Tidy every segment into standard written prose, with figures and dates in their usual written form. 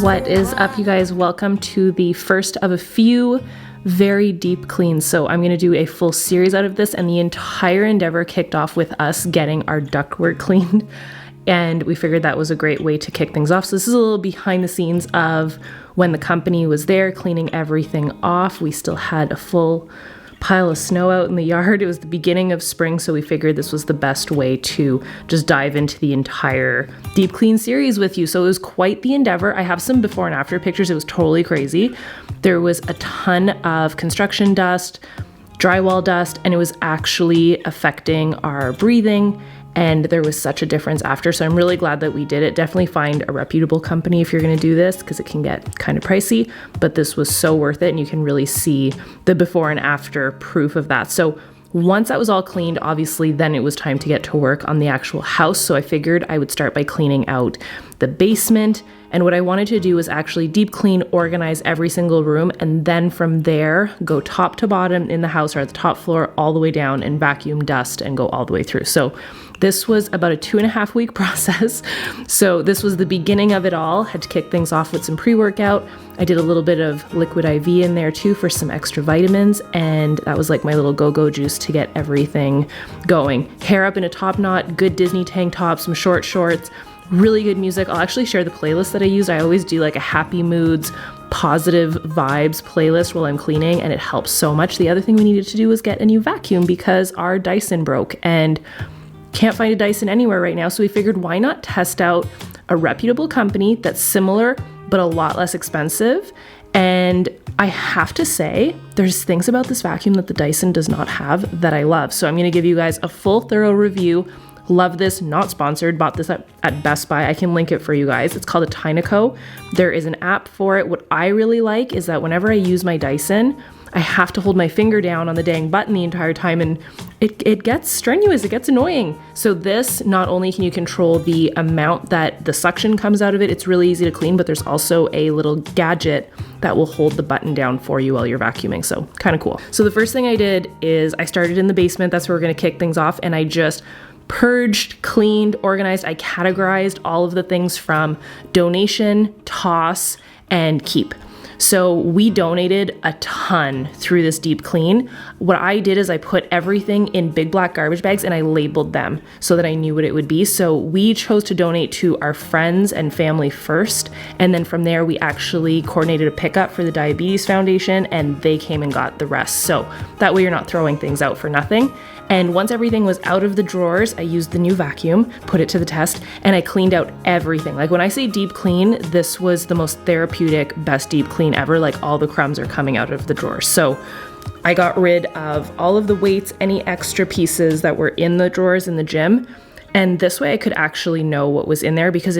What is up, you guys? Welcome to the first of a few very deep cleans. So I'm going to do a full series out of this, and the entire endeavor kicked off with us getting our ductwork cleaned. And we figured that was a great way to kick things off. So this is a little behind the scenes of when the company was there cleaning everything off. We still had a full pile of snow out in the yard. It was the beginning of spring, so we figured this was the best way to just dive into the entire deep clean series with you. So it was quite the endeavor. I have some before and after pictures. It was totally crazy. There was a ton of construction dust, drywall dust, and it was actually affecting our breathing. And there was such a difference after. So I'm really glad that we did it. Definitely find a reputable company if you're going to do this, because it can get kind of pricey, but this was so worth it. And you can really see the before and after proof of that. So once that was all cleaned, obviously, then it was time to get to work on the actual house. So I figured I would start by cleaning out the basement. And what I wanted to do was actually deep clean, organize every single room, and then from there, go top to bottom in the house, or at the top floor, all the way down, and vacuum dust and go all the way through. So this was about a 2.5 week process. So this was the beginning of it all. Had to kick things off with some pre-workout. I did a little bit of liquid IV in there too for some extra vitamins. And that was like my little go-go juice to get everything going. Hair up in a top knot, good Disney tank top, some short shorts, really good music. I'll actually share the playlist that I use. I always do like a happy moods, positive vibes playlist while I'm cleaning, and it helps so much. The other thing we needed to do was get a new vacuum because our Dyson broke, and can't find a Dyson anywhere right now. So we figured, why not test out a reputable company that's similar but a lot less expensive. And I have to say, there's things about this vacuum that the Dyson does not have that I love. So I'm going to give you guys a full thorough review. Love this, not sponsored, bought this at Best Buy. I can link it for you guys. It's called a Tyneco. There is an app for it. What I really like is that whenever I use my Dyson, I have to hold my finger down on the dang button the entire time, and it gets strenuous, it gets annoying. So this, not only can you control the amount that the suction comes out of it, it's really easy to clean, but there's also a little gadget that will hold the button down for you while you're vacuuming. So kind of cool. So the first thing I did is I started in the basement. That's where we're going to kick things off. And I just purged, cleaned, organized. I categorized all of the things from donation, toss, and keep. So we donated a ton through this deep clean. What I did is I put everything in big black garbage bags and I labeled them so that I knew what it would be. So we chose to donate to our friends and family first. And then from there, we actually coordinated a pickup for the Diabetes Foundation, and they came and got the rest. So that way you're not throwing things out for nothing. And once everything was out of the drawers, I used the new vacuum, put it to the test, and I cleaned out everything. Like when I say deep clean, this was the most therapeutic, best deep clean ever. Like all the crumbs are coming out of the drawers. So I got rid of all of the weights, any extra pieces that were in the drawers in the gym. And this way I could actually know what was in there, because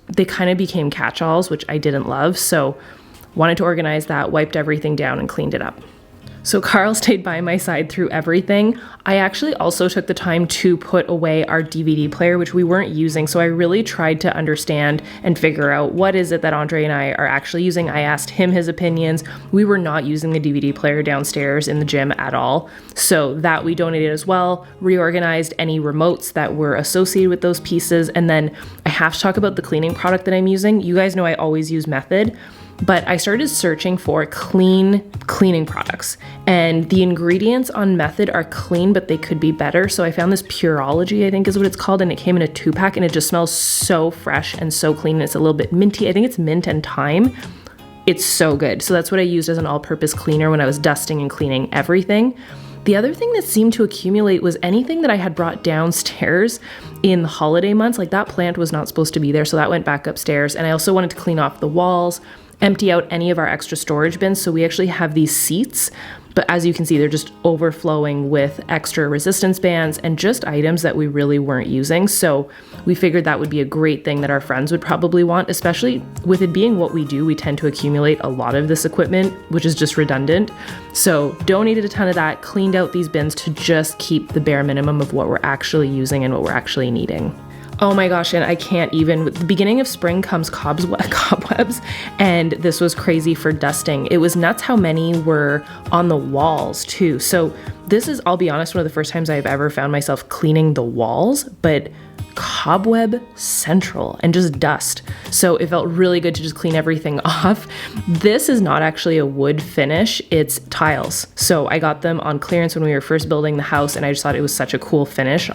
they kind of became catch-alls, which I didn't love. So wanted to organize that, wiped everything down and cleaned it up. So Carl stayed by my side through everything. I actually also took the time to put away our DVD player, which we weren't using. So I really tried to understand and figure out what is it that Andre and I are actually using. I asked him his opinions. We were not using the DVD player downstairs in the gym at all. So that we donated as well, reorganized any remotes that were associated with those pieces. And then I have to talk about the cleaning product that I'm using. You guys know I always use Method, but I started searching for clean cleaning products, and the ingredients on Method are clean, but they could be better. So I found this Pureology, I think is what it's called, and it came in a 2-pack, and it just smells so fresh and so clean. And it's a little bit minty. I think it's mint and thyme. It's so good. So that's what I used as an all-purpose cleaner when I was dusting and cleaning everything. The other thing that seemed to accumulate was anything that I had brought downstairs in the holiday months. Like that plant was not supposed to be there, so that went back upstairs. And I also wanted to clean off the walls, empty out any of our extra storage bins. So we actually have these seats, but as you can see, they're just overflowing with extra resistance bands and just items that we really weren't using. So we figured that would be a great thing that our friends would probably want, especially with it being what we do. We tend to accumulate a lot of this equipment, which is just redundant. So donated a ton of that, cleaned out these bins to just keep the bare minimum of what we're actually using and what we're actually needing. Oh my gosh, and I can't even, with the beginning of spring comes cobwebs, and this was crazy for dusting. It was nuts how many were on the walls too. So this is, I'll be honest, one of the first times I've ever found myself cleaning the walls, but cobweb central and just dust. So it felt really good to just clean everything off. This is not actually a wood finish, it's tiles. So I got them on clearance when we were first building the house, and I just thought it was such a cool finish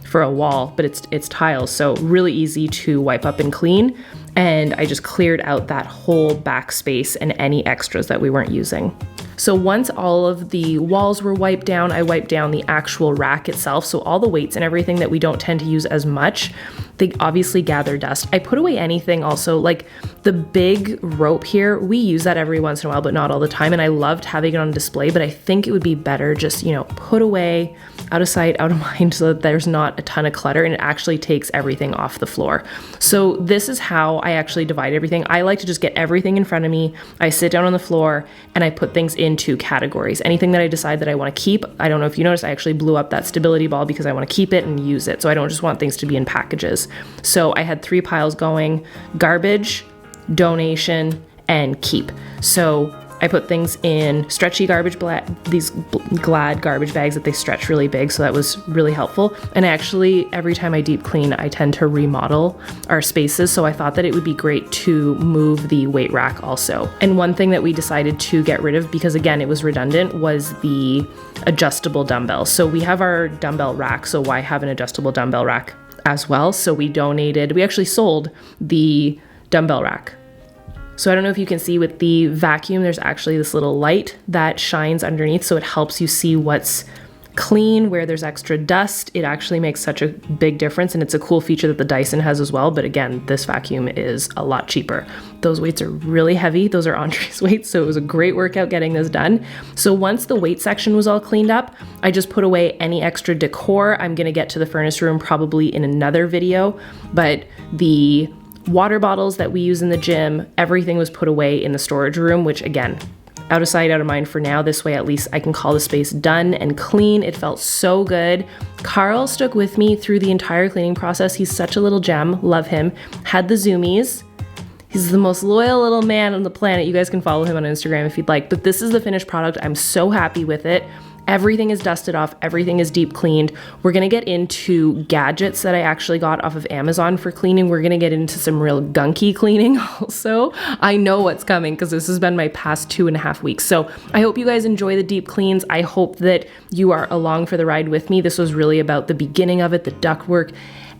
for a wall, but it's tiles, so really easy to wipe up and clean. And I just cleared out that whole back space and any extras that we weren't using. So once all of the walls were wiped down, I wiped down the actual rack itself. So all the weights and everything that we don't tend to use as much, they obviously gather dust. I put away anything also, like the big rope here, we use that every once in a while, but not all the time. And I loved having it on display, but I think it would be better just, put away, out of sight, out of mind, so that there's not a ton of clutter and it actually takes everything off the floor. So this is how I actually divide everything. I like to just get everything in front of me. I sit down on the floor and I put things into categories. Anything that I decide that I want to keep, I don't know if you noticed, I actually blew up that stability ball because I want to keep it and use it. So I don't just want things to be in packages. So I had 3 piles going: garbage, donation, and keep. So I put things in stretchy these Glad garbage bags that they stretch really big, so that was really helpful. And actually, every time I deep clean, I tend to remodel our spaces, so I thought that it would be great to move the weight rack also. And one thing that we decided to get rid of, because again, it was redundant, was the adjustable dumbbells. So we have our dumbbell rack, so why have an adjustable dumbbell rack as well? So we actually sold the dumbbell rack. So I don't know if you can see with the vacuum, there's actually this little light that shines underneath, so it helps you see what's clean, where there's extra dust. It actually makes such a big difference, and it's a cool feature that the Dyson has as well. But again, this vacuum is a lot cheaper. Those weights are really heavy. Those are Andre's weights, so it was a great workout getting this done. So once the weight section was all cleaned up, I just put away any extra decor. I'm gonna get to the furnace room probably in another video, but the water bottles that we use in the gym, everything was put away in the storage room, which again, out of sight, out of mind for now. This way, at least I can call the space done and clean. It felt so good. Carl stuck with me through the entire cleaning process. He's such a little gem. Love him. Had the zoomies. He's the most loyal little man on the planet. You guys can follow him on Instagram if you'd like. But this is the finished product. I'm so happy with it. Everything is dusted off. Everything is deep cleaned. We're going to get into gadgets that I actually got off of Amazon for cleaning. We're going to get into some real gunky cleaning also. I know what's coming because this has been my past 2.5 weeks. So I hope you guys enjoy the deep cleans. I hope that you are along for the ride with me. This was really about the beginning of it, the ductwork,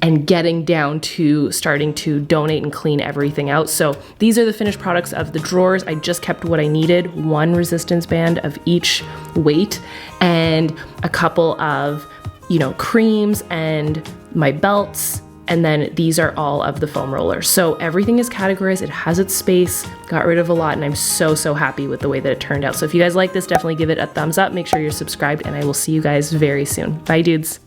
and getting down to starting to donate and clean everything out. So these are the finished products of the drawers. I just kept what I needed, 1 resistance band of each weight and a couple of, creams and my belts. And then these are all of the foam rollers. So everything is categorized. It has its space, got rid of a lot, and I'm so, so happy with the way that it turned out. So if you guys like this, definitely give it a thumbs up. Make sure you're subscribed, and I will see you guys very soon. Bye, dudes.